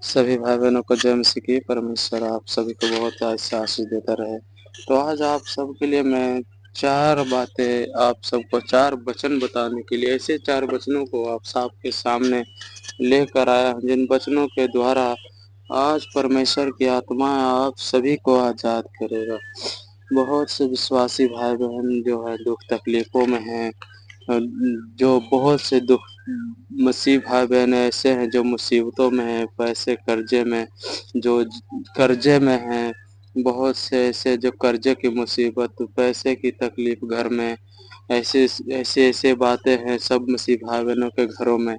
सभी भाई बहनों को जय मसीह की। परमेश्वर आप सभी को बहुत ऐसा आशीष देता रहे। तो आज आप सबके लिए मैं चार बातें, आप सबको चार वचन बताने के लिए, ऐसे चार वचनों को आप सबके सामने लेकर आया हूं, जिन वचनों के द्वारा आज परमेश्वर की आत्मा आप सभी को आजाद करेगा। बहुत से विश्वासी भाई बहन जो है दुख तकलीफों में हैं, जो बहुत से दुख मसीह भाई बहन ऐसे हैं जो मुसीबतों में हैं, पैसे कर्जे में, जो कर्जे में हैं, बहुत से ऐसे जो कर्जे की मुसीबत, पैसे की तकलीफ घर में, ऐसे ऐसे ऐसे बातें हैं सब मसीह भाई बहनों के घरों में।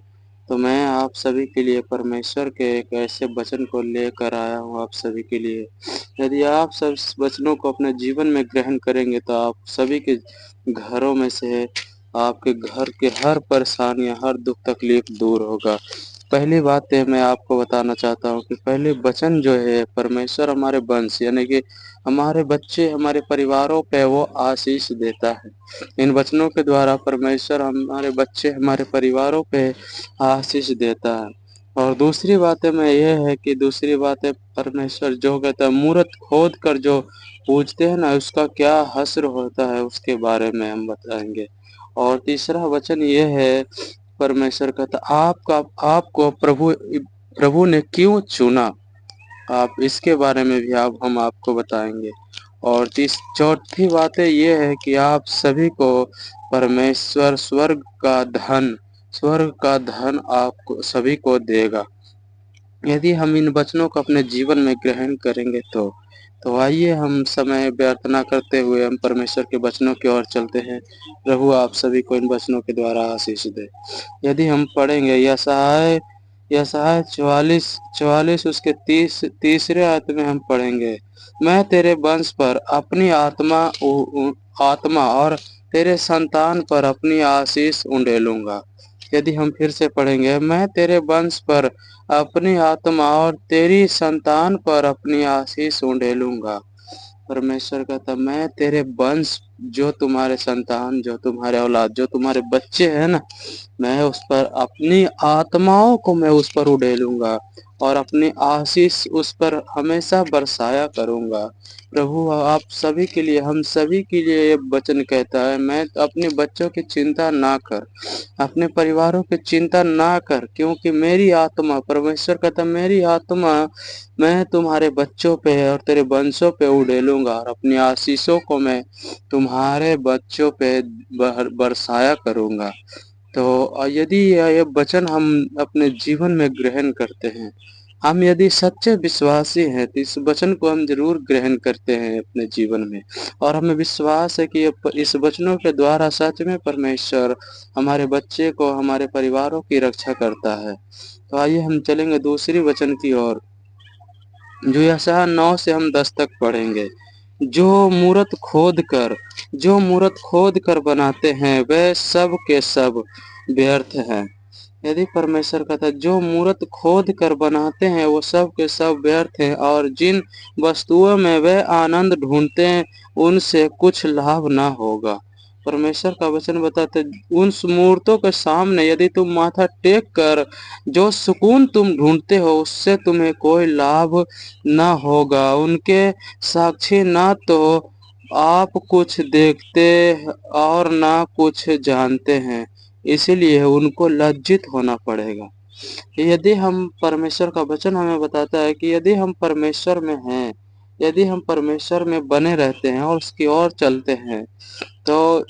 तो मैं आप सभी के लिए परमेश्वर के एक ऐसे वचन को लेकर आया हूँ आप सभी के लिए। यदि आप सब इस वचनों को अपने जीवन में ग्रहण करेंगे तो आप सभी के घरों में से आपके घर के हर परेशानियां, हर दुख तकलीफ दूर होगा। पहली बात है मैं आपको बताना चाहता हूँ कि पहले वचन जो है परमेश्वर हमारे वंश यानी कि हमारे बच्चे, हमारे परिवारों पे वो आशीष देता है। इन वचनों के द्वारा परमेश्वर हमारे बच्चे, हमारे परिवारों पे आशीष देता है। और दूसरी बात है मैं ये है कि दूसरी बात है परमेश्वर जो कहता है मूरत खोद कर जो पूजते हैं ना, उसका क्या हश्र होता है उसके बारे में हम बताएंगे। और तीसरा वचन ये है परमेश्वर कहता आपको प्रभु प्रभु ने क्यों चुना, आप इसके बारे में भी हम आपको बताएंगे। और चौथी बात ये है कि आप सभी को परमेश्वर स्वर्ग का धन आपको सभी को देगा यदि हम इन वचनों को अपने जीवन में ग्रहण करेंगे। तो आइए हम समय व्यर्थ न करते हुए हम परमेश्वर के वचनों की ओर चलते हैं। प्रभु आप सभी को इन वचनों के द्वारा आशीष दे। यदि हम पढ़ेंगे यशायाह 44 उसके तीसरे आयत में हम पढ़ेंगे, मैं तेरे वंश पर अपनी आत्मा और तेरे संतान पर अपनी आशीष उंडेलूंगा। यदि हम फिर से पढ़ेंगे, मैं तेरे वंश पर अपनी आत्मा और तेरी संतान पर अपनी आशीष उंडेलूंगा। परमेश्वर कहता मैं तेरे वंश, जो तुम्हारे संतान, जो तुम्हारे औलाद, जो तुम्हारे बच्चे हैं ना, मैं उस पर अपनी आत्माओं को मैं उस पर उड़ेलूंगा और अपनी आशीष उस पर हमेशा बरसाया करूंगा। प्रभु आप सभी के लिए, हम सभी के लिए ये वचन कहता है, मैं अपने बच्चों की चिंता ना कर, अपने परिवारों की चिंता ना कर, क्योंकि मेरी आत्मा, परमेश्वर कहता मेरी आत्मा मैं तुम्हारे बच्चों पे और तेरे वंशों पे उड़ेलूंगा और अपनी आशीषों को मैं तुम्हारे बच्चों पे बरसाया करूंगा। तो यदि ये वचन हम अपने जीवन में ग्रहण करते हैं, हम यदि सच्चे विश्वासी हैं तो इस वचन को हम जरूर ग्रहण करते हैं अपने जीवन में, और हमें विश्वास है कि इस वचनों के द्वारा सच में परमेश्वर हमारे बच्चे को, हमारे परिवारों की रक्षा करता है। तो आइए हम चलेंगे दूसरी वचन की ओर, जो यशायाह 9 से हम 10 तक पढ़ेंगे। जो मूरत खोद कर बनाते हैं वे सब के सब व्यर्थ हैं। यदि परमेश्वर कहता है जो मूरत खोद कर बनाते हैं वो सब के सब व्यर्थ हैं, और जिन वस्तुओं में वे आनंद ढूंढते हैं उनसे कुछ लाभ ना होगा। परमेश्वर का वचन बताते उन मूर्तों के सामने यदि तुम माथा टेक कर जो सुकून तुम ढूंढते हो उससे तुम्हें कोई लाभ ना होगा। उनके साक्षी ना तो आप कुछ देखते और ना कुछ जानते हैं, इसीलिए उनको लज्जित होना पड़ेगा। यदि हम, परमेश्वर का वचन हमें बताता है कि यदि हम परमेश्वर में हैं, यदि हम परमेश्वर में बने रहते हैं और उसकी ओर चलते हैं, तो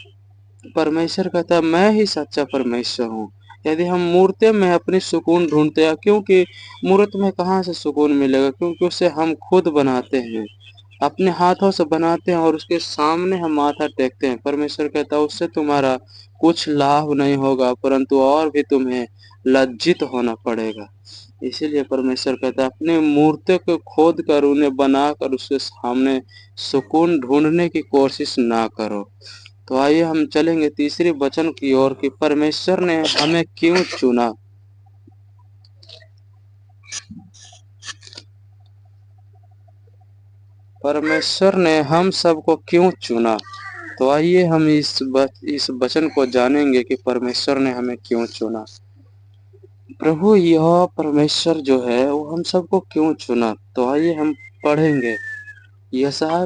परमेश्वर कहता है मैं ही सच्चा परमेश्वर हूँ। यदि हम मूर्ति में अपनी सुकून ढूंढते हैं, क्योंकि मूर्त में कहाँ से सुकून मिलेगा, क्योंकि उसे हम खुद बनाते हैं, अपने हाथों से बनाते हैं और उसके सामने हम माथा टेकते हैं। परमेश्वर कहता है उससे तुम्हारा कुछ लाभ नहीं होगा, परंतु और भी तुम्हें लज्जित होना पड़ेगा। इसीलिए परमेश्वर कहता है अपनी मूर्ति को खोद कर उन्हें बनाकर उसके सामने सुकून ढूंढने की कोशिश ना करो। तो आइए हम चलेंगे तीसरी वचन की ओर कि परमेश्वर ने हमें क्यों चुना। परमेश्वर ने हम सबको क्यों चुना। तो आइए हम इस वचन को जानेंगे कि परमेश्वर ने हमें क्यों चुना। प्रभु यहोवा परमेश्वर जो है वो हम सबको क्यों चुना? तो आइए हम पढ़ेंगे। यशायाह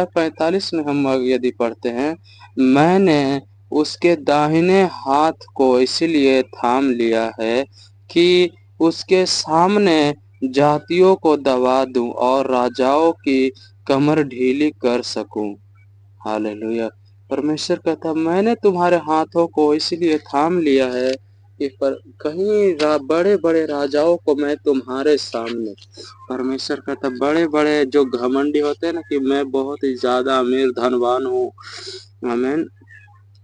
45 में हम यदि पढ़ते हैं, मैंने उसके दाहिने हाथ को इसलिए थाम लिया है कि उसके सामने जातियों को दबा दूं और राजाओं की कमर ढीली कर सकूं। हालेलुया। परमेश्वर कहता, मैंने तुम्हारे हाथों को इसलिए थाम लिया है कि पर कहीं बड़े बड़े राजाओं को मैं तुम्हारे सामने, परमेश्वर कहता बड़े बड़े जो घमंडी होते हैं ना कि मैं बहुत ही ज्यादा अमीर धनवान हूँ, आमीन।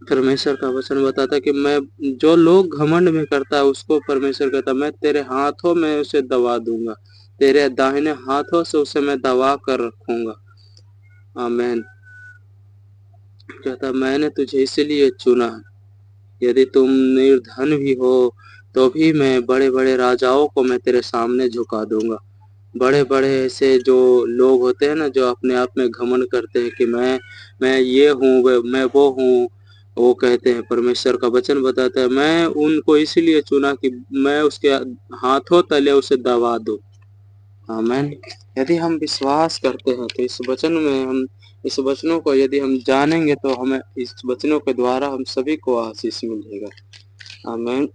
परमेश्वर का वचन बताता है कि मैं, जो लोग घमंड में करता है उसको परमेश्वर कहता मैं तेरे हाथों में उसे दबा दूंगा, तेरे दाहिने हाथों से उसे मैं दबा कर रखूंगा। आमीन। कहता मैंने तुझे इसलिए चुना, यदि तुम निर्धन भी हो तो भी मैं बड़े बड़े राजाओं को मैं तेरे सामने झुका दूंगा। बड़े बड़े ऐसे जो लोग होते हैं ना, जो अपने आप में घमंड करते हैं कि मैं ये हूँ, मैं वो हूँ, वो कहते हैं, परमेश्वर का वचन बताता है मैं उनको इसलिए चुना कि मैं उसके हाथों तले उसे दबा दूं। आमीन। यदि हम विश्वास करते हैं तो इस वचन में हम, इस वचनों को यदि हम जानेंगे तो हमें इस वचनों के द्वारा हम सभी को आशीष मिलेगा। आमीन।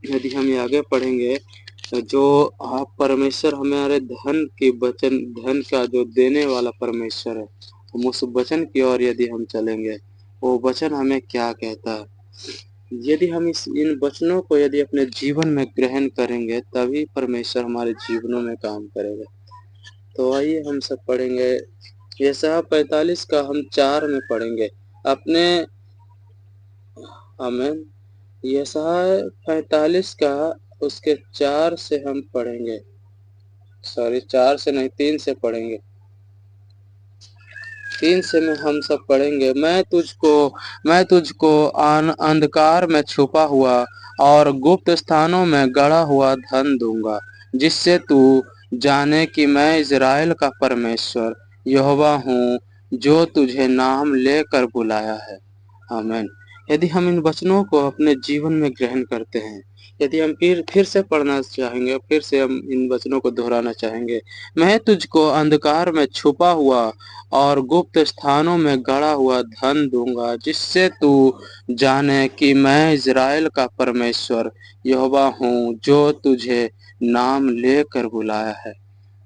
यदि हम आगे पढ़ेंगे तो जो आप परमेश्वर हमारे धन का जो देने वाला परमेश्वर है, हम उस वचन की ओर यदि हम चलेंगे, वो वचन हमें क्या कहता है, यदि हम इन वचनों को यदि अपने जीवन में ग्रहण करेंगे तभी परमेश्वर हमारे जीवनों में काम करेगा। तो आइए हम सब पढ़ेंगे। यशायाह 45 का हम 4 में पढ़ेंगे अपने। आमीन। यशायाह 45 का उसके 4 से हम पढ़ेंगे, 4 से नहीं 3 से पढ़ेंगे। 3 से में हम सब पढ़ेंगे, मैं तुझको अंधकार में छुपा हुआ और गुप्त स्थानों में गड़ा हुआ धन दूंगा, जिससे तू जाने कि मैं इज़राइल का परमेश्वर यहोवा हूँ, जो तुझे नाम लेकर बुलाया है। आमीन। यदि हम इन वचनों को अपने जीवन में ग्रहण करते हैं, यदि हम फिर से पढ़ना चाहेंगे, फिर से हम इन वचनों को दोहराना चाहेंगे, मैं तुझको अंधकार में छुपा हुआ और गुप्त स्थानों में गड़ा हुआ धन दूंगा, जिससे तू जाने कि मैं इज़राइल का परमेश्वर यहोवा हूँ, जो तुझे नाम लेकर बुलाया है।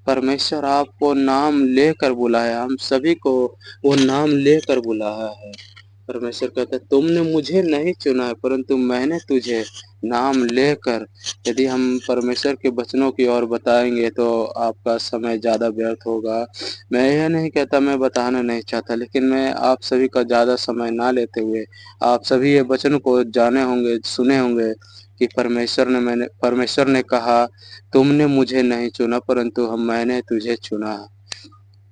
परमेश्वर आपको नाम लेकर बुलाया, हम सभी को वो नाम लेकर बुलाया है। परमेश्वर कहता है तुमने मुझे नहीं चुना है, परंतु मैंने तुझे नाम लेकर। यदि हम परमेश्वर के वचनों की ओर बताएंगे तो आपका समय ज़्यादा व्यर्थ होगा। मैं यह नहीं कहता, मैं बताना नहीं चाहता, लेकिन मैं आप सभी का ज़्यादा समय ना लेते हुए आप सभी ये वचन को जाने होंगे, सुने होंगे कि परमेश्वर ने कहा तुमने मुझे नहीं चुना परंतु मैंने तुझे चुना।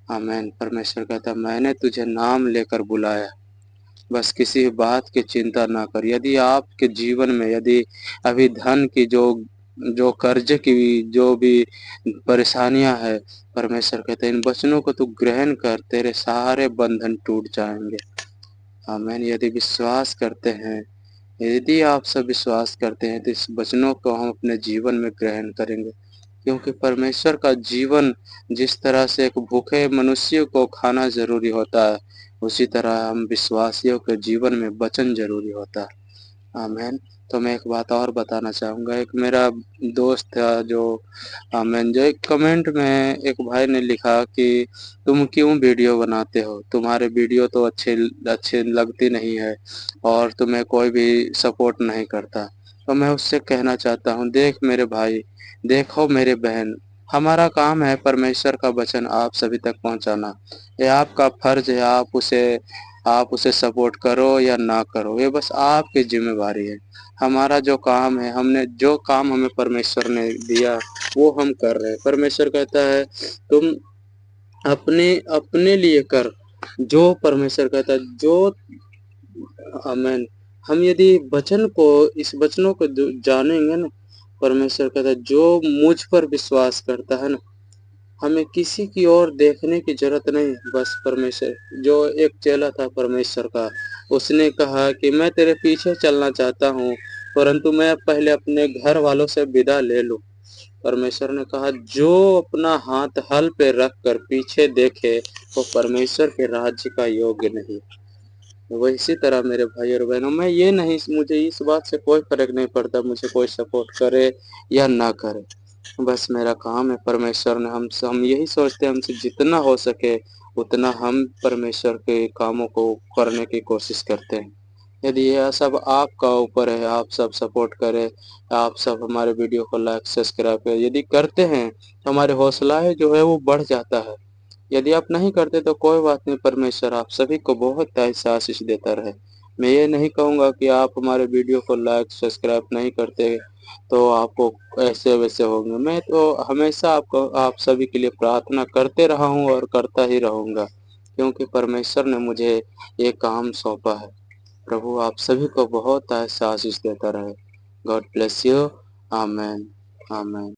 आमीन। परमेश्वर कहता मैंने तुझे नाम लेकर बुलाया, बस किसी बात की चिंता ना कर। यदि आपके जीवन में यदि अभी धन की जो कर्ज की जो भी परेशानियां है, परमेश्वर कहते हैं इन वचनों को तू ग्रहण कर, तेरे सारे बंधन टूट जाएंगे। आमीन। यदि विश्वास करते हैं, यदि आप सब विश्वास करते हैं तो इस वचनों को हम अपने जीवन में ग्रहण करेंगे, क्योंकि परमेश्वर का जीवन जिस तरह से एक भूखे मनुष्य को खाना जरूरी होता है, उसी तरह हम विश्वासियों के जीवन में वचन जरूरी होता है। आमीन। तो मैं एक बात और बताना चाहूँगा, एक मेरा दोस्त था जो, आमीन, जो एक कमेंट में एक भाई ने लिखा कि तुम क्यों वीडियो बनाते हो, तुम्हारे वीडियो तो अच्छे लगती नहीं है और तुम्हें कोई भी सपोर्ट नहीं करता। तो मैं उससे कहना चाहता हूँ, देख मेरे भाई, देखो मेरे बहन, हमारा काम है परमेश्वर का वचन आप सभी तक पहुंचाना। ये आपका फर्ज है, आप उसे सपोर्ट करो या ना करो, ये बस आपकी जिम्मेवारी है। हमारा जो काम है, जो काम हमें परमेश्वर ने दिया वो हम कर रहे हैं। परमेश्वर कहता है तुम अपने अपने लिए कर, जो परमेश्वर कहता है जो। आमीन। हम यदि इस वचनों को जानेंगे ना, परमेश्वर कहता है जो मुझ पर विश्वास करता है ना, हमें किसी की ओर देखने की जरूरत नहीं। बस परमेश्वर, जो एक चेला था परमेश्वर का, उसने कहा कि मैं तेरे पीछे चलना चाहता हूँ, परंतु मैं पहले अपने घर वालों से विदा ले लूं। परमेश्वर ने कहा, जो अपना हाथ हल पे रख कर पीछे देखे वो परमेश्वर के राज्य का योग्य नहीं। वो इसी तरह मेरे भाई और बहनों, मैं ये नहीं, मुझे इस बात से कोई फर्क नहीं पड़ता मुझे कोई सपोर्ट करे या ना करे, बस मेरा काम है। परमेश्वर ने हम यही सोचते हैं हमसे जितना हो सके उतना हम परमेश्वर के कामों को करने की कोशिश करते हैं। यदि यह सब आपका ऊपर है, आप सब सपोर्ट करें, आप सब हमारे वीडियो को लाइक सब्सक्राइब करें। यदि करते हैं तो हमारे हौसला है जो है वो बढ़ जाता है। यदि आप नहीं करते तो कोई बात नहीं, परमेश्वर आप सभी को बहुत ऐसा आशीष देता रहे। मैं ये नहीं कहूँगा कि आप हमारे वीडियो को लाइक सब्सक्राइब नहीं करते तो आपको ऐसे वैसे होंगे। मैं तो हमेशा आपको आप सभी के लिए प्रार्थना करते रहा हूँ और करता ही रहूँगा, क्योंकि परमेश्वर ने मुझे ये काम सौंपा है। प्रभु आप सभी को बहुत ऐसा आशीष देता रहे। God bless you. Amen. Amen.